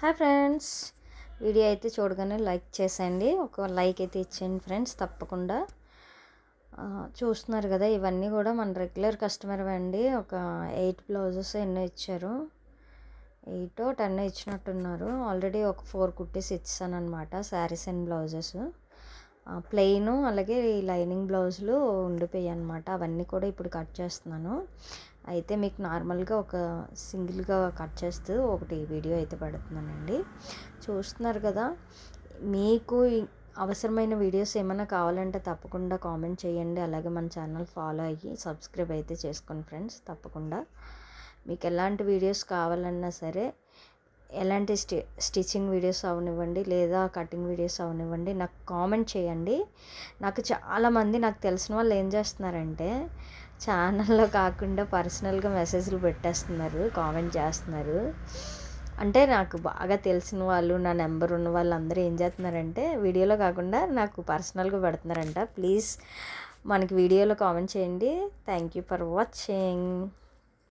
Hi friends, video అయితే చూడగానే like చేసేయండి. ఒక లైక్ అయితే ఇచ్చేయండి ఫ్రెండ్స్ తప్పకుండా. చూస్తున్నారు కదా, ఇవన్నీ కూడా మన రెగ్యులర్ కస్టమర్ అండి. ఒక 8 బ్లౌజెస్ ఎన్నో ఇచ్చారు, 8 10 ఇచ్చినట్టున్నారు. ఆల్రెడీ ఒక 4 కుట్టీస్ ఇచ్చాను అనమాట. శారీస్ అండ్ బ్లౌజెస్ ప్లెయిన్, అలాగే ఈ లైనింగ్ బ్లౌజులు ఉండిపోయాయి అనమాట. అవన్నీ కూడా ఇప్పుడు కట్ చేస్తున్నాను. అయితే మీకు నార్మల్గా ఒక సింగిల్గా కట్ చేస్తూ ఒకటి వీడియో అయితే పెడుతున్నానండి. చూస్తున్నారు కదా, మీకు అవసరమైన వీడియోస్ ఏమైనా కావాలంటే తప్పకుండా కామెంట్ చేయండి. అలాగే మన ఛానల్ ఫాలో అయ్యి సబ్స్క్రైబ్ అయితే చేసుకోండి ఫ్రెండ్స్ తప్పకుండా. మీకు ఎలాంటి వీడియోస్ కావాలన్నా సరే, ఎలాంటి స్టిచ్చింగ్ వీడియోస్ అవనివ్వండి లేదా కటింగ్ వీడియోస్ అవనివ్వండి, నాకు కామెంట్ చేయండి. నాకు చాలామంది నాకు తెలిసిన వాళ్ళు ఏం చేస్తున్నారంటే, ఛానల్లో కాకుండా పర్సనల్గా మెసేజ్లు పెట్టేస్తున్నారు, కామెంట్ చేస్తున్నారు. అంటే నాకు బాగా తెలిసిన వాళ్ళు, నా నెంబర్ ఉన్న వాళ్ళు అందరూ ఏం చేస్తున్నారంటే, వీడియోలో కాకుండా నాకు పర్సనల్గా పెడుతున్నారంట. ప్లీజ్ మనకి వీడియోలో కామెంట్ చేయండి. Thank you for watching.